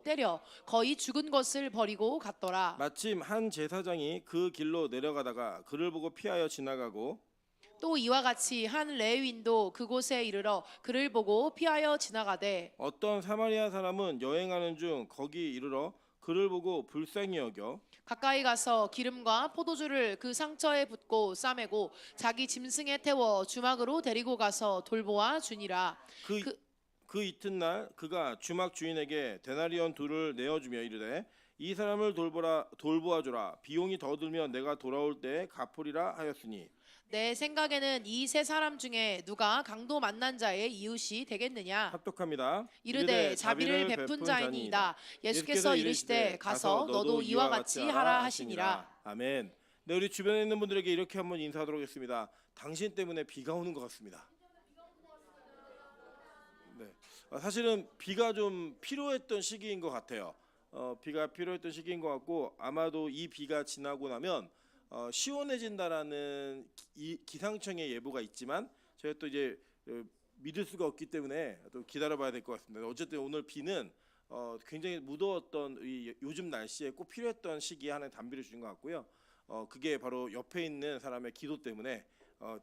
때려 거의 죽은 것을 버리고 갔더라. 마침 한 제사장이 그 길로 내려가다가 그를 보고 피하여 지나가고 또 이와 같이 한 레위인도 그곳에 이르러 그를 보고 피하여 지나가되 어떤 사마리아 사람은 여행하는 중 거기 이르러 그를 보고 불쌍히 여겨 가까이 가서 기름과 포도주를 그 상처에 붓고 싸매고 자기 짐승에 태워 주막으로 데리고 가서 돌보아 주니라. 그, 그- 그 이튿날 그가 주막 주인에게 데나리온 둘을 내어주며 이르되 이 사람을 돌보아주라 비용이 더 들면 내가 돌아올 때에 갚으리라 하였으니 내 생각에는 이 세 사람 중에 누가 강도 만난 자의 이웃이 되겠느냐? 합독합니다. 이르되 자비를 베푼 자이니이다. 예수께서 이르시되 가서 너도 이와 같이 하라 하시니라. 아멘. 네, 우리 주변에 있는 분들에게 이렇게 한번 인사하도록 하겠습니다. 당신 때문에 비가 오는 것 같습니다. 네, 사실은 비가 좀 필요했던 시기인 것 같아요. 비가 필요했던 시기인 것 같고 아마도 이 비가 지나고 나면 시원해진다라는 기상청의 예보가 있지만 저희가 또 이제 믿을 수가 없기 때문에 또 기다려봐야 될 것 같습니다. 어쨌든 오늘 비는 굉장히 무더웠던 요즘 날씨에 꼭 필요했던 시기에 하나의 단비를 주신 것 같고요. 그게 바로 옆에 있는 사람의 기도 때문에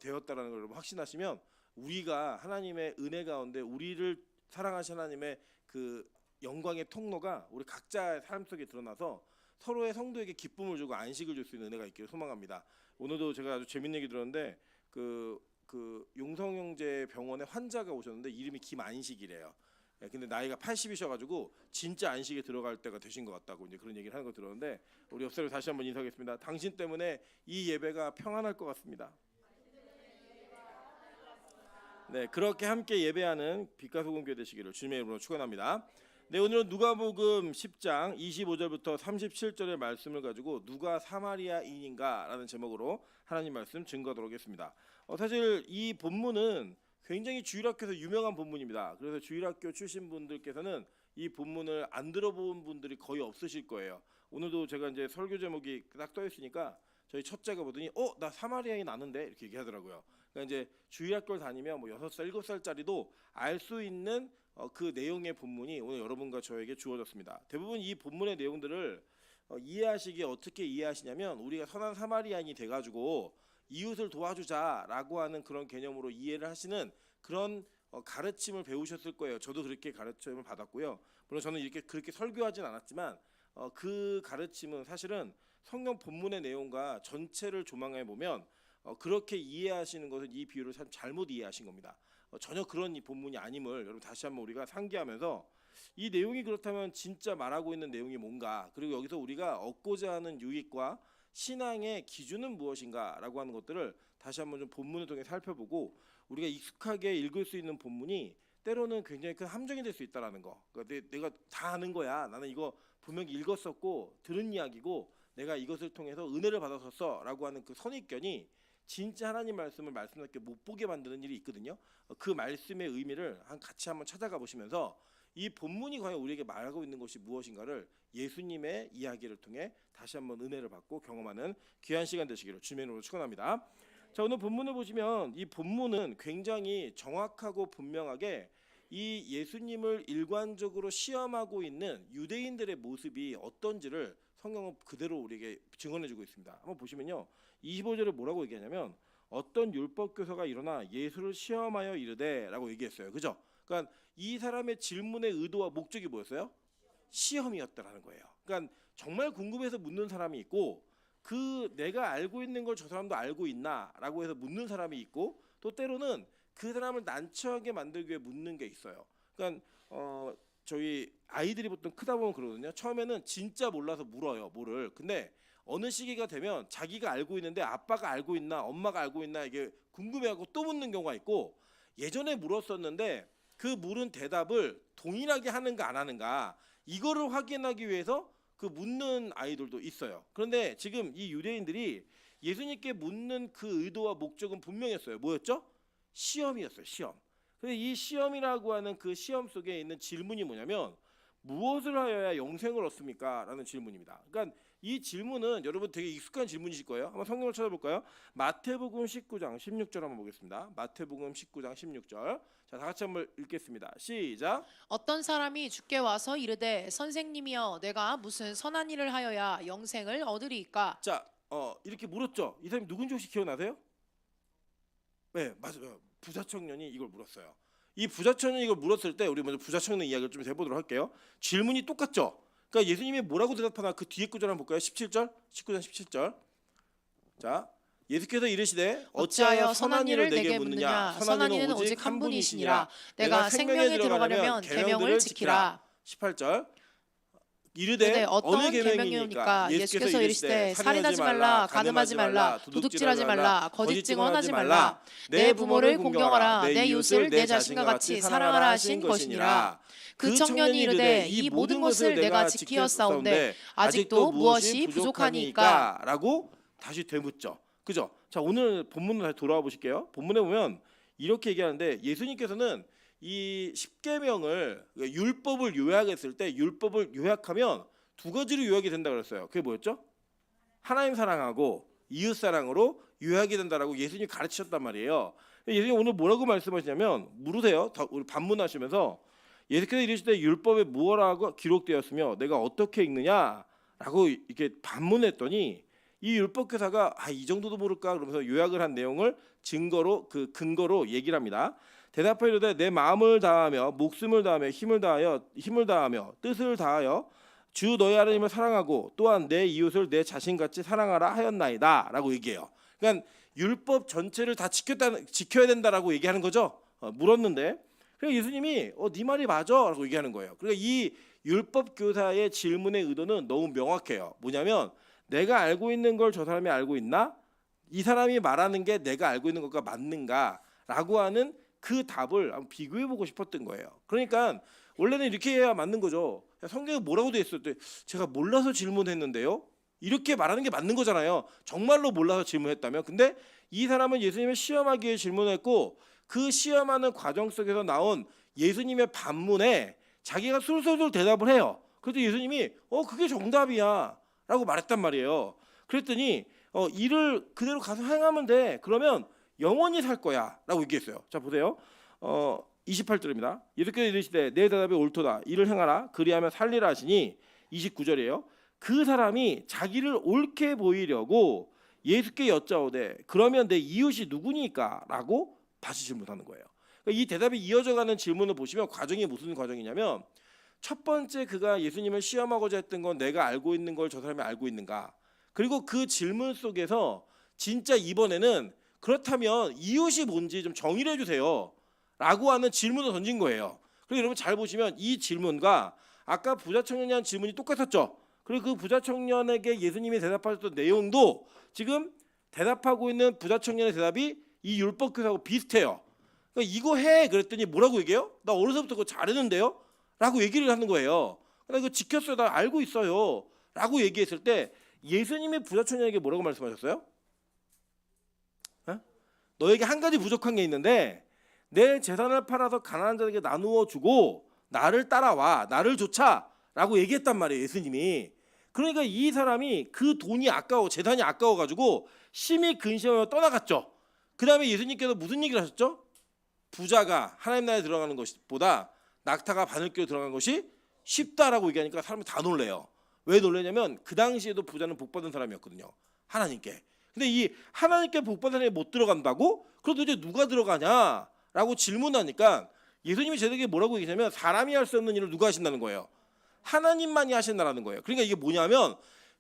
되었다라는 걸 여러분 확신하시면 우리가 하나님의 은혜 가운데 우리를 사랑하신 하나님의 그 영광의 통로가 우리 각자의 삶 속에 드러나서 서로의 성도에게 기쁨을 주고 안식을 줄 수 있는 은혜가 있기를 소망합니다. 오늘도 제가 아주 재밌는 얘기 들었는데 그 용성 형제 병원에 환자가 오셨는데 이름이 김안식이래요. 근데 나이가 80이셔가지고 진짜 안식에 들어갈 때가 되신 것 같다고 이제 그런 얘기를 하는 거 들었는데 우리 옆 사람 다시 한번 인사하겠습니다. 당신 때문에 이 예배가 평안할 것 같습니다. 네, 그렇게 함께 예배하는 빛과 소금 교회 되시기를 주님의 이름으로 축원합니다. 네, 오늘은 누가복음 10장 25절부터 37절의 말씀을 가지고 누가 사마리아인인가라는 제목으로 하나님 말씀 증거하도록 하겠습니다. 사실 이 본문은 굉장히 주일학교에서 유명한 본문입니다. 그래서 주일학교 출신 분들께서는 이 본문을 안 들어본 분들이 거의 없으실 거예요. 오늘도 제가 이제 설교 제목이 딱 떠 있으니까 저희 첫째가 보더니 나 사마리아인 아는데 이렇게 얘기하더라고요. 그러니까 이제 주일학교를 다니면 뭐 6살, 7살짜리도 알 수 있는 그 내용의 본문이 오늘 여러분과 저에게 주어졌습니다. 대부분 이 본문의 내용들을 이해하시기에 어떻게 이해하시냐면 우리가 선한 사마리아인이 돼가지고 이웃을 도와주자라고 하는 그런 개념으로 이해를 하시는 그런 가르침을 배우셨을 거예요. 저도 그렇게 가르침을 받았고요. 물론 저는 이렇게 그렇게 설교하진 않았지만 그 가르침은 사실은 성경 본문의 내용과 전체를 조망해 보면 그렇게 이해하시는 것은 이 비유를 참 잘못 이해하신 겁니다. 전혀 그런 이 본문이 아님을 여러분 다시 한번 우리가 상기하면서 이 내용이 그렇다면 진짜 말하고 있는 내용이 뭔가 그리고 여기서 우리가 얻고자 하는 유익과 신앙의 기준은 무엇인가라고 하는 것들을 다시 한번 좀 본문을 통해 살펴보고 우리가 익숙하게 읽을 수 있는 본문이 때로는 굉장히 큰 함정이 될 수 있다라는 거. 그러니까 내가 다 아는 거야. 나는 이거 분명히 읽었었고 들은 이야기고 내가 이것을 통해서 은혜를 받았었어라고 하는 그 선입견이 진짜 하나님 말씀을 말씀답게 못 보게 만드는 일이 있거든요. 그 말씀의 의미를 같이 한번 찾아가 보시면서 이 본문이 과연 우리에게 말하고 있는 것이 무엇인가를 예수님의 이야기를 통해 다시 한번 은혜를 받고 경험하는 귀한 시간 되시기를 주님의 이름으로 축원합니다. 자, 오늘 본문을 보시면 이 본문은 굉장히 정확하고 분명하게 이 예수님을 일관적으로 시험하고 있는 유대인들의 모습이 어떤지를 성경은 그대로 우리에게 증언해주고 있습니다. 한번 보시면요, 25절에 뭐라고 얘기하냐면 어떤 율법 교사가 일어나 예수를 시험하여 이르되라고 얘기했어요. 그죠? 그러니까 이 사람의 질문의 의도와 목적이 뭐였어요? 시험이었다라는 거예요. 그러니까 정말 궁금해서 묻는 사람이 있고 그 내가 알고 있는 걸 저 사람도 알고 있나라고 해서 묻는 사람이 있고 또 때로는 그 사람을 난처하게 만들기 위해 묻는 게 있어요. 그러니까 저희 아이들이 보통 크다 보면 그러거든요. 처음에는 진짜 몰라서 물어요, 뭐를. 근데 어느 시기가 되면 자기가 알고 있는데 아빠가 알고 있나 엄마가 알고 있나 이게 궁금해하고 또 묻는 경우가 있고 예전에 물었었는데 그 물은 대답을 동일하게 하는가 안 하는가 이거를 확인하기 위해서 그 묻는 아이들도 있어요. 그런데 지금 이 유대인들이 예수님께 묻는 그 의도와 목적은 분명했어요. 뭐였죠? 시험이었어요. 시험. 근데 이 시험이라고 하는 그 시험 속에 있는 질문이 뭐냐면 무엇을 하여야 영생을 얻습니까? 라는 질문입니다. 그러니까 이 질문은 여러분 되게 익숙한 질문이실 거예요. 한번 성경을 찾아볼까요? 마태복음 19장 16절 한번 보겠습니다. 마태복음 19장 16절. 자, 다 같이 한번 읽겠습니다. 시작. 어떤 사람이 주께 와서 이르되 선생님이여 내가 무슨 선한 일을 하여야 영생을 얻으리이까? 자, 이렇게 물었죠. 이 사람이 누군지 혹시 기억나세요? 네, 맞아요. 부자 청년이 이걸 물었어요. 이 부자 청년이 이걸 물었을 때 우리 먼저 부자 청년 이야기를 좀 해보도록 할게요. 질문이 똑같죠. 그러니까 예수님이 뭐라고 대답하나 그 뒤에 구절 한번 볼까요? 17절, 19장 17절. 자, 예수께서 이르시되 어찌하여 선한 일을 내게 묻느냐? 선한 이는 오직 한 분이시니라. 내가 생명에 들어가려면 계명을 지키라. 18절. 이르되 어느 계명이니까? 예수께서 이르시되 살인하지 말라, 간음하지 말라, 도둑질하지 말라, 거짓 증언하지 말라, 내 부모를 공경하라, 내 이웃을 내 자신과 같이 사랑하라 하신 것이니라. 그 청년이 이르되 이 모든 것을 내가 지키었사온데 아직도 무엇이 부족하니까? 라고 다시 되묻죠. 그죠? 자, 오늘 본문으로 다시 돌아와 보실게요. 본문에 보면 이렇게 얘기하는데 예수님께서는 이 십계명을 율법을 요약했을 때 율법을 요약하면 두 가지로 요약이 된다 그랬어요. 그게 뭐였죠? 하나님 사랑하고 이웃 사랑으로 요약이 된다라고 예수님이 가르치셨단 말이에요. 예수님 오늘 뭐라고 말씀하시냐면 물으세요. 우리 반문하시면서 예수께서 이르시되 율법에 무엇라고 기록되었으며 내가 어떻게 읽느냐라고 이렇게 반문했더니 이 율법 교사가 이 정도도 모를까 그러면서 요약을 한 내용을 근거로 얘기를 합니다. 대답하여 이르되 내 마음을 다하며 목숨을 다하며 힘을 다하며 뜻을 다하여 주 너희 하나님을 사랑하고 또한 내 이웃을 내 자신같이 사랑하라 하였나이다라고 얘기해요. 그러니까 율법 전체를 다 지켜야 된다라고 얘기하는 거죠. 물었는데 그래서 예수님이 네 말이 맞아라고 얘기하는 거예요. 그러니까 이 율법 교사의 질문의 의도는 너무 명확해요. 뭐냐면 내가 알고 있는 걸 저 사람이 알고 있나? 이 사람이 말하는 게 내가 알고 있는 것과 맞는가라고 하는 그 답을 한번 비교해보고 싶었던 거예요. 그러니까 원래는 이렇게 해야 맞는 거죠. 성경에 뭐라고 돼 있을 때 제가 몰라서 질문했는데요. 이렇게 말하는 게 맞는 거잖아요. 정말로 몰라서 질문했다면. 근데 이 사람은 예수님을 시험하기 위해 질문했고 그 시험하는 과정 속에서 나온 예수님의 반문에 자기가 술술술 대답을 해요. 그래서 예수님이 그게 정답이야 라고 말했단 말이에요. 그랬더니 일을 그대로 가서 행하면 돼. 그러면 영원히 살 거야 라고 얘기했어요. 자 보세요. 28절입니다. 예수께서 이르시되 내 대답이 옳도다. 이를 행하라. 그리하면 살리라 하시니 29절이에요. 그 사람이 자기를 옳게 보이려고 예수께 여짜오되 그러면 내 이웃이 누구니까? 라고 다시 질문하는 거예요. 그러니까 이 대답이 이어져가는 질문을 보시면 과정이 무슨 과정이냐면 첫 번째 그가 예수님을 시험하고자 했던 건 내가 알고 있는 걸 저 사람이 알고 있는가? 그리고 그 질문 속에서 진짜 이번에는 그렇다면 이웃이 뭔지 좀 정의를 해주세요 라고 하는 질문을 던진 거예요. 그리고 여러분 잘 보시면 이 질문과 아까 부자 청년이 한 질문이 똑같았죠. 그리고 그 부자 청년에게 예수님이 대답하셨던 내용도 지금 대답하고 있는 부자 청년의 대답이 이 율법 교사하고 비슷해요. 그러니까 이거 해 그랬더니 뭐라고 얘기해요? 나 어려서부터 그거 잘했는데요? 라고 얘기를 하는 거예요. 나 이거 지켰어요. 나 알고 있어요. 라고 얘기했을 때 예수님이 부자 청년에게 뭐라고 말씀하셨어요? 너에게 한 가지 부족한 게 있는데 내 재산을 팔아서 가난한 자에게 나누어 주고 나를 따라와. 나를 좇아. 라고 얘기했단 말이에요. 예수님이. 그러니까 이 사람이 그 돈이 아까워 재산이 아까워가지고 심히 근심하며 떠나갔죠. 그 다음에 예수님께서 무슨 얘기를 하셨죠? 부자가 하나님 나라에 들어가는 것보다 낙타가 바늘귀로 들어가는 것이 쉽다라고 얘기하니까 사람이 다 놀래요. 왜 놀래냐면 그 당시에도 부자는 복받은 사람이었거든요. 하나님께. 근데 이 하나님께 복받은 사람이 못 들어간다고? 그럼 도대체 누가 들어가냐라고 질문하니까 예수님이 제대로 뭐라고 얘기하냐면 사람이 할 수 없는 일을 누가 하신다는 거예요. 하나님만이 하신다라는 거예요. 그러니까 이게 뭐냐면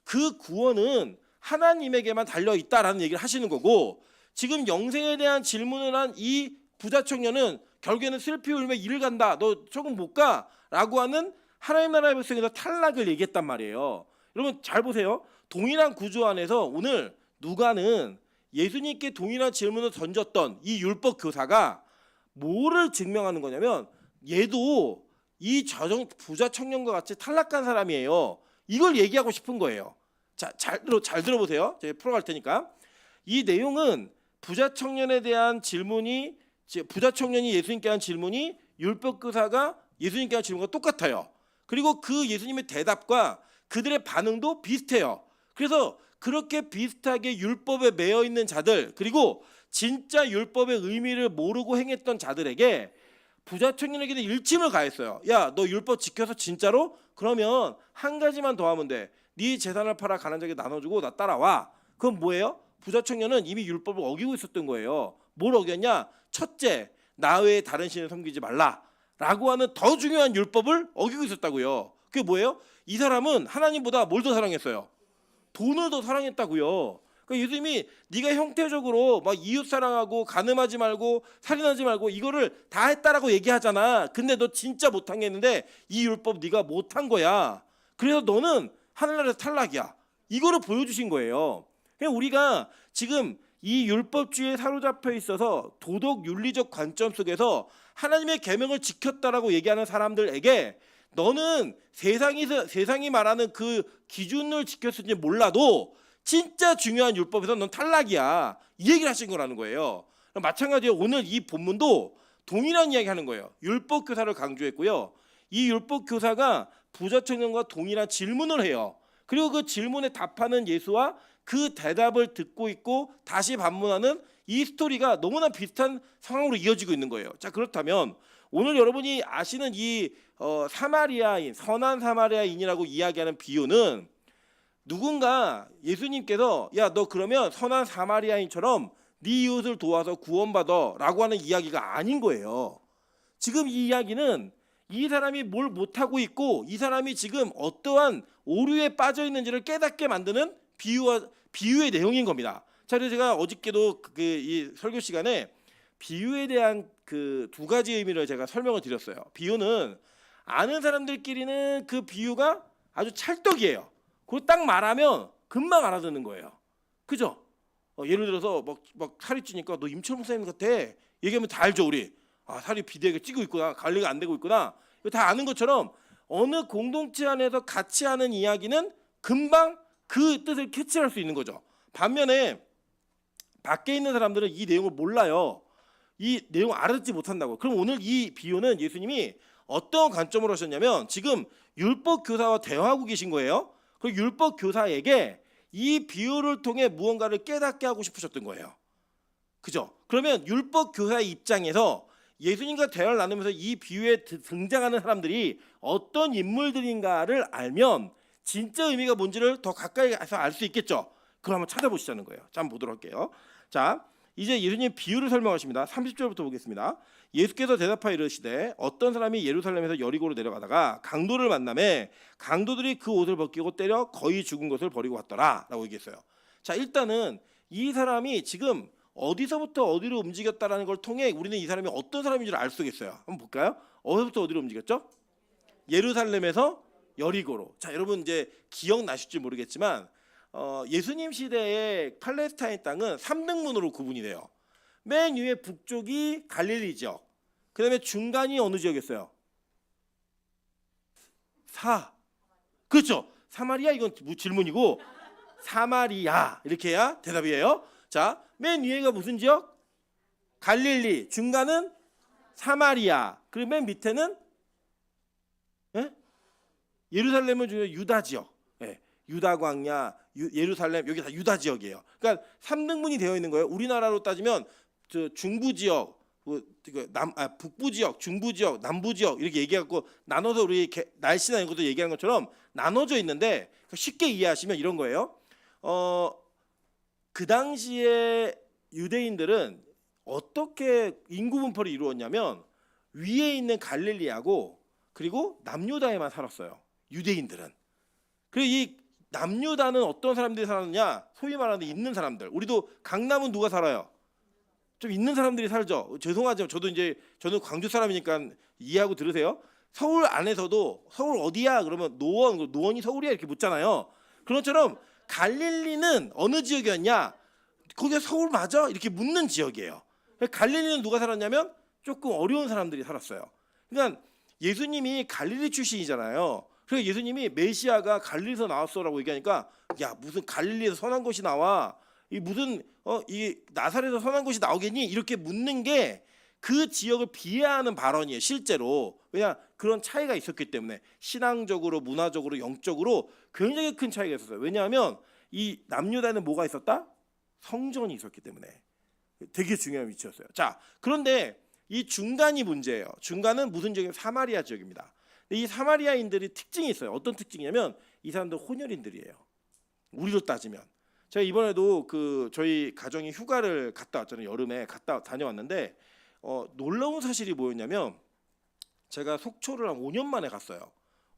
그 구원은 하나님에게만 달려있다라는 얘기를 하시는 거고 지금 영생에 대한 질문을 한 이 부자 청년은 결국에는 슬피 울며 이를 간다. 너 조금 못 가. 라고 하는 하나님 나라의 백성에서 탈락을 얘기했단 말이에요. 여러분 잘 보세요. 동일한 구조 안에서 오늘 누가는 예수님께 동일한 질문을 던졌던 이 율법 교사가 뭐를 증명하는 거냐면 얘도 이 부자 청년과 같이 탈락한 사람이에요. 이걸 얘기하고 싶은 거예요. 자, 잘 들어보세요. 제가 풀어갈 테니까. 이 내용은 부자 청년에 대한 질문이 부자 청년이 예수님께 한 질문이 율법 교사가 예수님께 한 질문과 똑같아요. 그리고 그 예수님의 대답과 그들의 반응도 비슷해요. 그래서 그렇게 비슷하게 율법에 매여 있는 자들, 그리고 진짜 율법의 의미를 모르고 행했던 자들에게 부자 청년에게는 일침을 가했어요. 야, 너 율법 지켜서 진짜로? 그러면 한 가지만 더 하면 돼. 네 재산을 팔아 가난한 자에게 나눠주고 나 따라와. 그건 뭐예요? 부자 청년은 이미 율법을 어기고 있었던 거예요. 뭘 어겼냐? 첫째, 나 외에 다른 신을 섬기지 말라라고 하는 더 중요한 율법을 어기고 있었다고요. 그게 뭐예요? 이 사람은 하나님보다 뭘 더 사랑했어요? 돈을 더 사랑했다고요. 그러니까 예수님이 네가 형태적으로 막 이웃 사랑하고 가늠하지 말고 살인하지 말고 이거를 다 했다라고 얘기하잖아. 근데 너 진짜 못한 게 있는데 이 율법 네가 못한 거야. 그래서 너는 하늘나라에서 탈락이야. 이거를 보여주신 거예요. 그냥 우리가 지금 이 율법주의에 사로잡혀 있어서 도덕 윤리적 관점 속에서 하나님의 계명을 지켰다라고 얘기하는 사람들에게 너는 세상이 말하는 그 기준을 지켰을지 몰라도 진짜 중요한 율법에서 넌 탈락이야. 이 얘기를 하신 거라는 거예요. 마찬가지로 오늘 이 본문도 동일한 이야기 하는 거예요. 율법 교사를 강조했고요. 이 율법 교사가 부자 청년과 동일한 질문을 해요. 그리고 그 질문에 답하는 예수와 그 대답을 듣고 있고 다시 반문하는 이 스토리가 너무나 비슷한 상황으로 이어지고 있는 거예요. 자, 그렇다면 오늘 여러분이 아시는 이 사마리아인, 선한 사마리아인이라고 이야기하는 비유는 누군가 예수님께서 야, 너 그러면 선한 사마리아인처럼 네 이웃을 도와서 구원받아라고 하는 이야기가 아닌 거예요. 지금 이 이야기는 이 사람이 뭘 못하고 있고 이 사람이 지금 어떠한 오류에 빠져 있는지를 깨닫게 만드는 비유의 내용인 겁니다. 자, 그래서 제가 어저께도 이 설교 시간에 비유에 대한 그 두 가지 의미를 제가 설명을 드렸어요. 비유는 아는 사람들끼리는 그 비유가 아주 찰떡이에요. 그걸 딱 말하면 금방 알아듣는 거예요. 그죠? 예를 들어서 막 살이 찌니까 너 임철 목사님 같아. 얘기하면 다 알죠, 우리. 아, 살이 비대하게 찌고 있구나. 관리가 안 되고 있구나. 이거 다 아는 것처럼 어느 공동체 안에서 같이 하는 이야기는 금방 그 뜻을 캐치할 수 있는 거죠. 반면에 밖에 있는 사람들은 이 내용을 몰라요. 이 내용을 알아듣지 못한다고. 그럼 오늘 이 비유는 예수님이 어떤 관점으로 하셨냐면 지금 율법 교사와 대화하고 계신 거예요. 그 율법 교사에게 이 비유를 통해 무언가를 깨닫게 하고 싶으셨던 거예요. 그죠? 그러면 율법 교사의 입장에서 예수님과 대화를 나누면서 이 비유에 등장하는 사람들이 어떤 인물들인가를 알면 진짜 의미가 뭔지를 더 가까이 가서 알 수 있겠죠. 그럼 한번 찾아보시자는 거예요. 자, 한번 보도록 할게요. 자, 이제 예수님 비유를 설명하십니다. 30절부터 보겠습니다. 예수께서 대답하여 이르시되 어떤 사람이 예루살렘에서 여리고로 내려가다가 강도를 만나매 강도들이 그 옷을 벗기고 때려 거의 죽은 것을 버리고 왔더라 라고 얘기했어요. 자, 일단은 이 사람이 지금 어디서부터 어디로 움직였다라는 걸 통해 우리는 이 사람이 어떤 사람인지를 알 수 있겠어요. 한번 볼까요? 어디서부터 어디로 움직였죠? 예루살렘에서 여리고로. 자, 여러분 이제 기억나실지 모르겠지만 예수님 시대의 팔레스타인 땅은 3등분으로 구분이 돼요. 맨 위에 북쪽이 갈릴리 지역, 그 다음에 중간이 어느 지역이었어요? 그렇죠. 사마리아. 이건 질문이고 사마리아 이렇게 해야 대답이에요. 자, 맨 위에가 무슨 지역? 갈릴리. 중간은 사마리아. 그리고 맨 밑에는 예루살렘을 중에 유다 지역. 유다 광야, 예루살렘, 여기 다 유다 지역이에요. 그러니까 3등분이 되어 있는 거예요. 우리나라로 따지면 중부 지역, 북부 지역, 중부 지역, 남부 지역 이렇게 얘기하고 나눠서 우리 날씨나 이런 것도 얘기하는 것처럼 나눠져 있는데 쉽게 이해하시면 이런 거예요. 그 당시에 유대인들은 어떻게 인구 분포를 이루었냐면 위에 있는 갈릴리하고 그리고 남유다에만 살았어요. 유대인들은. 그리고 이 남유다는 어떤 사람들이 살았느냐? 소위 말하는 있는 사람들. 우리도 강남은 누가 살아요? 좀 있는 사람들이 살죠. 죄송하지만 저는 광주 사람이니까 이해하고 들으세요. 서울 안에서도 서울 어디야? 그러면 노원이 서울이야 이렇게 묻잖아요. 그런 것처럼 갈릴리는 어느 지역이었냐? 거기가 서울 맞아? 이렇게 묻는 지역이에요. 갈릴리는 누가 살았냐면 조금 어려운 사람들이 살았어요. 그러니까 예수님이 갈릴리 출신이잖아요. 그래서 예수님이 메시아가 갈릴리에서 나왔어라고 얘기하니까 야, 무슨 갈릴리에서 선한 것이 나와? 이 무슨 이 나사렛에서 선한 것이 나오겠니? 이렇게 묻는 게 그 지역을 비하하는 발언이에요. 실제로. 왜냐, 그런 차이가 있었기 때문에 신앙적으로, 문화적으로, 영적으로 굉장히 큰 차이가 있었어요. 왜냐하면 이 남유다에는 뭐가 있었다? 성전이 있었기 때문에 되게 중요한 위치였어요. 자, 그런데 이 중간이 문제예요. 중간은 무슨 지역이냐면 사마리아 지역입니다. 이 사마리아인들이 특징이 있어요. 어떤 특징이냐면 이 사람들 혼혈인들이에요. 우리로 따지면. 제가 이번에도 저희 가정이 휴가를 갔다 왔잖아요. 여름에 다녀왔는데 놀라운 사실이 뭐였냐면 제가 속초를 한 5년 만에 갔어요.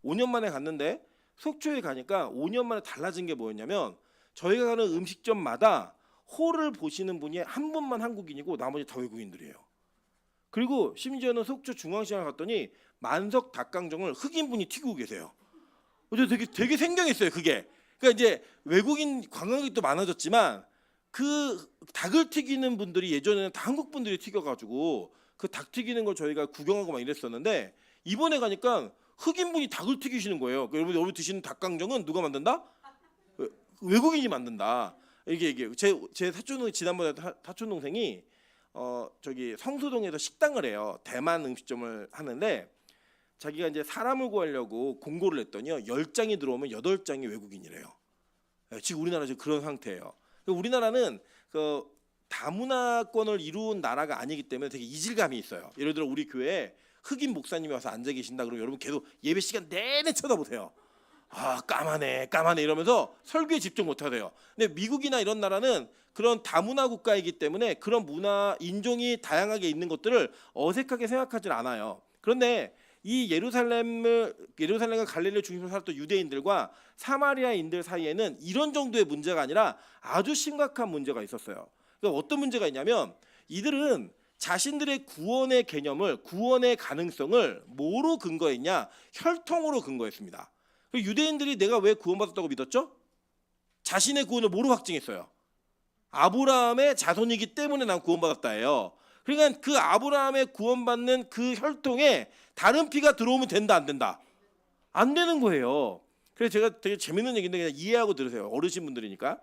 5년 만에 갔는데 속초에 가니까 5년 만에 달라진 게 뭐였냐면 저희가 가는 음식점마다 홀을 보시는 분이 한 분만 한국인이고 나머지 다 외국인들이에요. 그리고 심지어는 속초 중앙시장을 갔더니 만석 닭강정을 흑인분이 튀기고 계세요. 되게 생경했어요, 그게. 그러니까 이제 외국인 관광객도 많아졌지만 그 닭을 튀기는 분들이 예전에는 다 한국 분들이 튀겨가지고 그 닭 튀기는 걸 저희가 구경하고 막 이랬었는데 이번에 가니까 흑인분이 닭을 튀기시는 거예요. 그러니까 여러분 드시는 닭강정은 누가 만든다? 외국인이 만든다. 이게 제 사촌 지난번에 사촌 동생이 저기 성수동에서 식당을 해요. 대만 음식점을 하는데 자기가 이제 사람을 구하려고 공고를 했더니요 10장이 들어오면 8장이 외국인이래요. 지금 우리나라 지금 그런 상태예요. 우리나라는 그 다문화권을 이룬 나라가 아니기 때문에 되게 이질감이 있어요. 예를 들어 우리 교회에 흑인 목사님이 와서 앉아 계신다 그러면 여러분 계속 예배 시간 내내 쳐다보세요. 아 까마네 이러면서 설교에 집중 못하세요. 근데 미국이나 이런 나라는 그런 다문화 국가이기 때문에 그런 문화, 인종이 다양하게 있는 것들을 어색하게 생각하지 않아요. 그런데 이 예루살렘과 갈릴리를 중심으로 살았던 유대인들과 사마리아인들 사이에는 이런 정도의 문제가 아니라 아주 심각한 문제가 있었어요. 그러니까 어떤 문제가 있냐면 이들은 자신들의 구원의 개념을, 구원의 가능성을 뭐로 근거했냐? 혈통으로 근거했습니다. 유대인들이 내가 왜 구원받았다고 믿었죠? 자신의 구원을 뭐로 확증했어요? 아브라함의 자손이기 때문에 난 구원받았다예요. 그러니까 그 아브라함의 구원받는 그 혈통에 다른 피가 들어오면 된다 안 된다? 안 되는 거예요. 그래서 제가 되게 재밌는 얘기인데 그냥 이해하고 들으세요. 어르신분들이니까.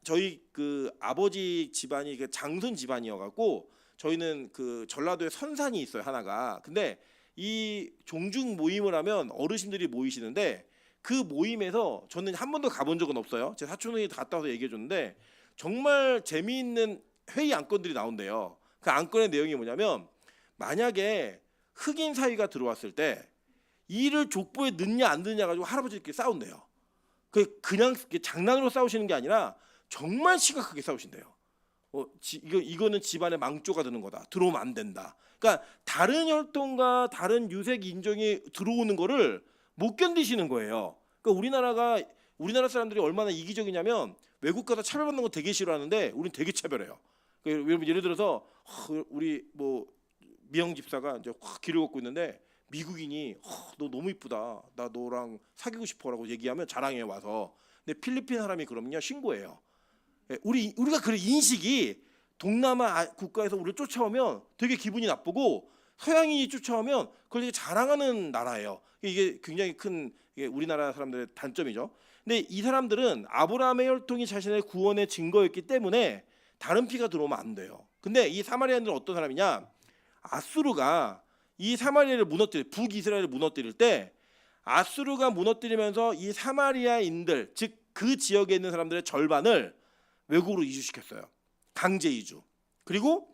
저희 그 아버지 집안이 그 장손 집안이어갖고 저희는 그 전라도에 선산이 있어요 하나가. 근데 이 종중 모임을 하면 어르신들이 모이시는데 그 모임에서 저는 한 번도 가본 적은 없어요. 제 사촌이 갔다 와서 얘기해줬는데 정말 재미있는 회의 안건들이 나온대요. 그 안건의 내용이 뭐냐면 만약에 흑인 사위가 들어왔을 때 이를 족보에 넣냐 안 넣냐 가지고 할아버지들끼리 싸운대요. 그냥 장난으로 싸우시는 게 아니라 정말 심각하게 싸우신대요. 이거는 집안에 망조가 드는 거다. 들어오면 안 된다. 그러니까 다른 혈통과 다른 유색 인종이 들어오는 거를 못 견디시는 거예요. 그러니까 우리나라 사람들이 얼마나 이기적이냐면 외국 가서 차별받는 거 되게 싫어하는데 우리는 되게 차별해요. 그러니까 예를 들어서 우리 뭐 미영 집사가 이제 확 길을 걷고 있는데 미국인이 너 너무 이쁘다. 나 너랑 사귀고 싶어라고 얘기하면 자랑해요 와서. 근데 필리핀 사람이 그러면요 신고해요. 우리가 그런 인식이 동남아 국가에서 우리를 쫓아오면 되게 기분이 나쁘고 서양인이 쫓아오면 그걸 되게 자랑하는 나라예요. 이게 굉장히 큰 우리나라 사람들의 단점이죠. 근데 이 사람들은 아브라함의 혈통이 자신의 구원의 증거였기 때문에 다른 피가 들어오면 안 돼요. 근데 이 사마리아인들은 어떤 사람이냐? 아수르가 이 사마리아를 북이스라엘을 무너뜨릴 때 아수르가 무너뜨리면서 이 사마리아인들 즉 그 지역에 있는 사람들의 절반을 외국으로 이주시켰어요. 강제 이주. 그리고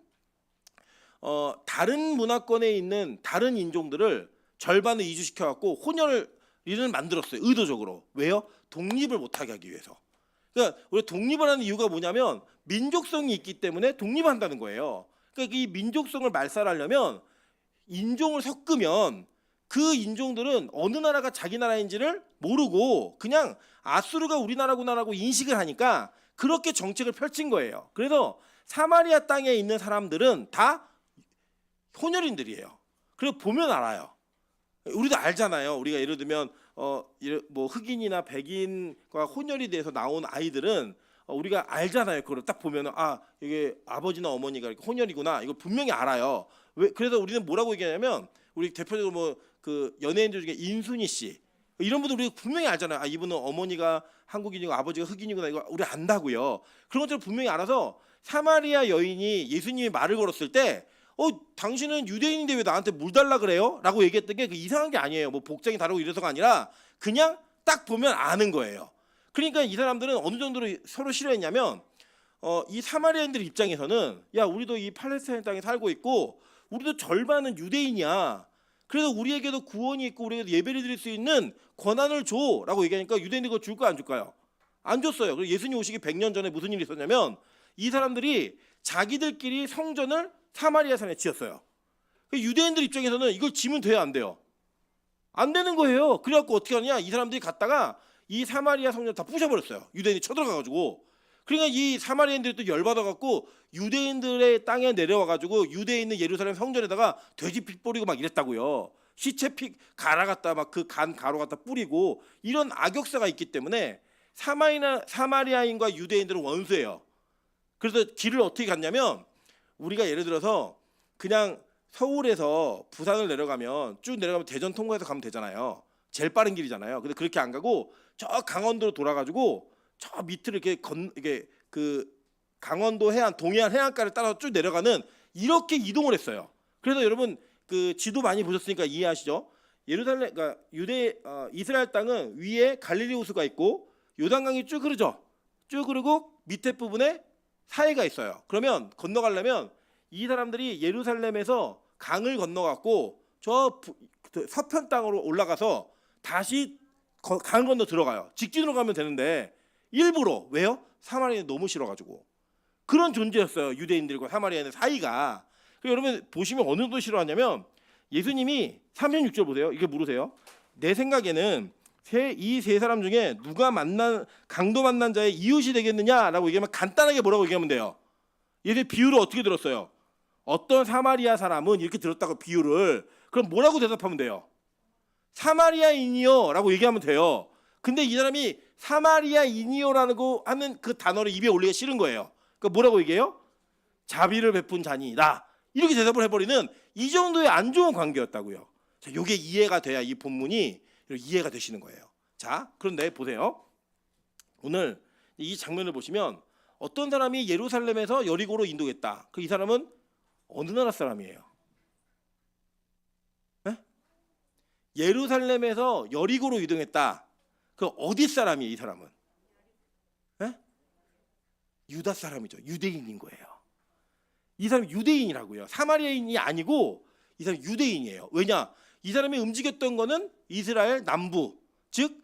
다른 문화권에 있는 다른 인종들을 절반을 이주시켜갖고 혼혈을 만들었어요. 의도적으로. 왜요? 독립을 못하게 하기 위해서. 그러니까 우리 독립을 하는 이유가 뭐냐면 민족성이 있기 때문에 독립한다는 거예요. 그러니까 이 민족성을 말살하려면 인종을 섞으면 그 인종들은 어느 나라가 자기 나라인지를 모르고 그냥 아수르가 우리나라구나라고 인식을 하니까 그렇게 정책을 펼친 거예요. 그래서 사마리아 땅에 있는 사람들은 다 혼혈인들이에요. 그리고 보면 알아요. 우리도 알잖아요. 우리가 예를 들면 뭐 흑인이나 백인과 혼혈이 돼서 나온 아이들은 우리가 알잖아요. 그걸 딱 보면은 이게 아버지나 어머니가 이렇게 혼혈이구나. 이거 분명히 알아요. 그래서 우리는 뭐라고 얘기하냐면 우리 대표적으로 뭐 그 연예인들 중에 인순이 씨 이런 분들 우리 분명히 알잖아요. 이분은 어머니가 한국인이고 아버지가 흑인이구나. 이거 우리 안다고요. 그런 것들을 분명히 알아서 사마리아 여인이 예수님이 말을 걸었을 때 당신은 유대인인데 왜 나한테 물 달라 그래요? 라고 얘기했던 게 그 이상한 게 아니에요. 뭐 복장이 다르고 이래서가 아니라 그냥 딱 보면 아는 거예요. 그러니까 이 사람들은 어느 정도로 서로 싫어했냐면 이 사마리아인들 입장에서는 야, 우리도 이 팔레스타인 땅에 살고 있고 우리도 절반은 유대인이야. 그래서 우리에게도 구원이 있고 우리에게도 예배를 드릴 수 있는 권한을 줘라고 얘기하니까 유대인들이 그거 줄까요, 안 줄까요? 안 줬어요. 그리고 예수님 오시기 100년 전에 무슨 일이 있었냐면 이 사람들이 자기들끼리 성전을 사마리아 산에 지었어요. 유대인들 입장에서는 이걸 지면 돼요, 안 돼요? 안 되는 거예요. 그래갖고 어떻게 하느냐, 이 사람들이 갔다가 이 사마리아 성전 다 부셔버렸어요. 유대인이 쳐들어가가지고. 그러니까 이 사마리아인들이 또 열받아갖고 유대인들의 땅에 내려와가지고 유대에 있는 예루살렘 성전에다가 돼지 피 뿌리고 막 이랬다고요. 시체 피 갈아갖다 막 그 간 가루 갖다 뿌리고 이런 악역사가 있기 때문에 사마리아인과 유대인들은 원수예요. 그래서 길을 어떻게 갔냐면 우리가 예를 들어서 그냥 서울에서 부산을 내려가면 쭉 내려가면 대전 통과해서 가면 되잖아요. 제일 빠른 길이잖아요. 근데 그렇게 안 가고 저 강원도로 돌아가지고 저 밑으로 이게 그 강원도 해안 동해안 해안가를 따라서 쭉 내려가는 이렇게 이동을 했어요. 그래서 여러분 그 지도 많이 보셨으니까 이해하시죠? 예루살렘 그러니까 이스라엘 땅은 위에 갈릴리 호수가 있고 요단강이 쭉 흐르죠. 쭉 흐르고 밑에 부분에 사해가 있어요. 그러면 건너가려면 이 사람들이 예루살렘에서 강을 건너갔고 저 서편 땅으로 올라가서 다시 강 건너 들어가요. 직진으로 가면 되는데 일부러 왜요? 사마리아는 너무 싫어가지고 그런 존재였어요. 유대인들과 사마리아의 사이가. 여러분 보시면 어느 정도 싫어하냐면 예수님이 36절 보세요. 이게 물으세요. 내 생각에는 이 세 사람 중에 누가 강도 만난 자의 이웃이 되겠느냐라고 얘기하면 간단하게 뭐라고 얘기하면 돼요. 얘들 비유를 어떻게 들었어요? 어떤 사마리아 사람은 이렇게 들었다고 비유를. 그럼 뭐라고 대답하면 돼요? 사마리아인이요 라고 얘기하면 돼요. 근데 이 사람이 사마리아인이요라고 하는 그 단어를 입에 올리기가 싫은 거예요. 그러니까 뭐라고 얘기해요? 자비를 베푼 자니이다. 이렇게 대답을 해버리는 이 정도의 안 좋은 관계였다고요. 자, 이게 이해가 돼야 이 본문이 이해가 되시는 거예요. 자, 그런데 보세요. 오늘 이 장면을 보시면 어떤 사람이 예루살렘에서 여리고로 인도했다. 이 사람은 어느 나라 사람이에요? 네? 예루살렘에서 여리고로 이동했다. 그 어디 사람이에요, 이 사람은? 네? 유다 사람이죠. 유대인인 거예요. 이 사람이 유대인이라고요. 사마리아인이 아니고 이 사람이 유대인이에요. 왜냐? 이 사람이 움직였던 거는 이스라엘 남부, 즉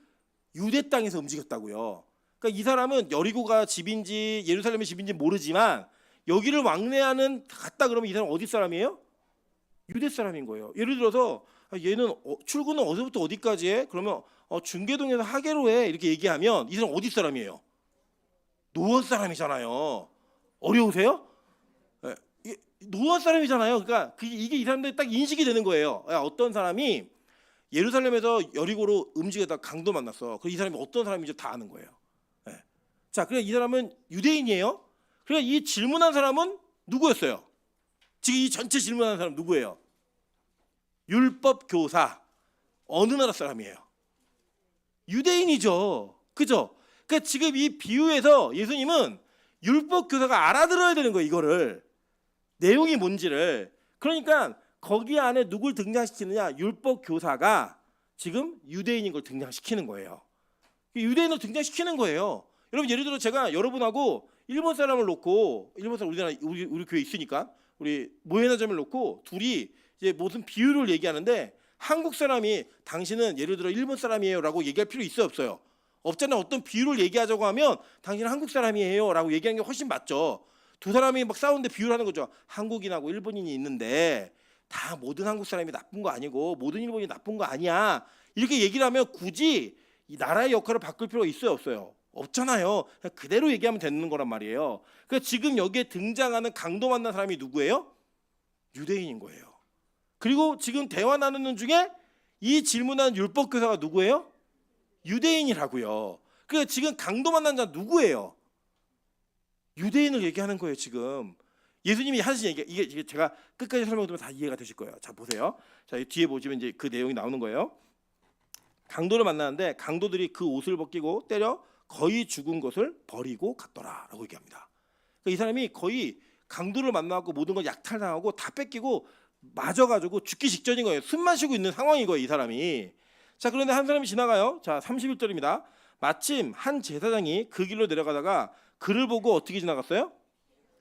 유대 땅에서 움직였다고요. 그러니까 이 사람은 여리고가 집인지 예루살렘의 집인지 모르지만 여기를 왕래하는 갔다 그러면 이 사람 어디 사람이에요? 유대 사람인 거예요. 예를 들어서 얘는 출근은 어디부터 어디까지 해? 그러면 중계동에서 하계로 해. 이렇게 얘기하면 이 사람 어디 사람이에요? 노원 사람이잖아요. 어려우세요? 노원 사람이잖아요. 그러니까 이게 이 사람들이 딱 인식이 되는 거예요. 어떤 사람이 예루살렘에서 여리고로 움직이다 강도 만났어. 이 사람이 어떤 사람인지 다 아는 거예요. 자, 그래 이 사람은 유대인이에요. 그래 이 질문한 사람은 누구였어요? 지금 이 전체 질문한 사람 누구예요? 율법 교사. 어느 나라 사람이에요? 유대인이죠. 그죠? 그러니까 지금 이 비유에서 예수님은 율법 교사가 알아들어야 되는 거예요. 이거를. 내용이 뭔지를. 그러니까 거기 안에 누굴 등장시키느냐? 율법 교사가 지금 유대인인 걸 등장시키는 거예요. 유대인을 등장시키는 거예요. 여러분 예를 들어 제가 여러분하고 일본 사람을 놓고 일본 사람 우리 교회 있으니까 우리 모해나점을 놓고 둘이 이제 무슨 비유를 얘기하는데 한국 사람이 당신은 예를 들어 일본 사람이에요라고 얘기할 필요 있어요, 없어요? 없잖아요. 어떤 비유를 얘기하자고 하면 당신은 한국 사람이에요라고 얘기하는 게 훨씬 맞죠. 두 사람이 막 싸우는데 비유를 하는 거죠. 한국인하고 일본인이 있는데 다 모든 한국 사람이 나쁜 거 아니고 모든 일본인이 나쁜 거 아니야. 이렇게 얘기를 하면 굳이 이 나라의 역할을 바꿀 필요가 있어요, 없어요? 없잖아요. 그냥 그대로 얘기하면 되는 거란 말이에요. 그러니까 지금 여기에 등장하는 강도 만난 사람이 누구예요? 유대인인 거예요. 그리고 지금 대화 나누는 중에 이 질문하는 율법 교사가 누구예요? 유대인이라고요. 그러니까 지금 강도 만난 자 누구예요? 유대인을 얘기하는 거예요. 지금 예수님이 하신 얘기 이게 제가 끝까지 설명드리면 다 이해가 되실 거예요. 자 보세요. 자 뒤에 보시면 이제 그 내용이 나오는 거예요. 강도를 만나는데 강도들이 그 옷을 벗기고 때려 거의 죽은 것을 버리고 갔더라라고 얘기합니다. 그러니까 이 사람이 거의 강도를 만나고 모든 걸 약탈당하고 다 뺏기고 맞아가지고 죽기 직전인 거예요. 숨만 쉬고 있는 상황인 거예요, 이 사람이. 자, 그런데 한 사람이 지나가요. 자, 31절입니다. 마침 한 제사장이 그 길로 내려가다가 그를 보고 어떻게 지나갔어요?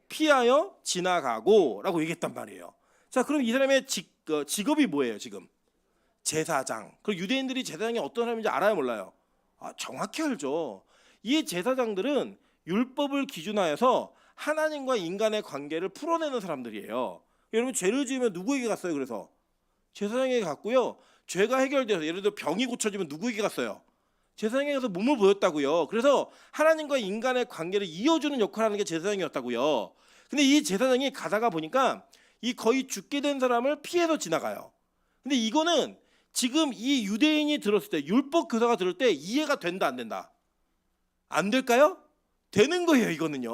피하여 지나가고라고 얘기했단 말이에요. 자, 그럼 이 사람의 직업이 뭐예요, 지금? 제사장. 그리고 유대인들이 제사장이 어떤 사람인지 알아요, 몰라요? 정확히 알죠. 이 제사장들은 율법을 기준하여서 하나님과 인간의 관계를 풀어내는 사람들이에요. 여러분, 죄를 지으면 누구에게 갔어요? 그래서 제사장에게 갔고요. 죄가 해결돼서 예를 들어 병이 고쳐지면 누구에게 갔어요? 제사장에게 가서 몸을 보였다고요. 그래서 하나님과 인간의 관계를 이어주는 역할을 하는 게 제사장이었다고요. 근데 이 제사장이 가다가 보니까 이 거의 죽게 된 사람을 피해서 지나가요. 근데 이거는 지금 이 유대인이 들었을 때, 율법 교사가 들을 때 이해가 된다, 안 된다? 안 될까요? 되는 거예요, 이거는요.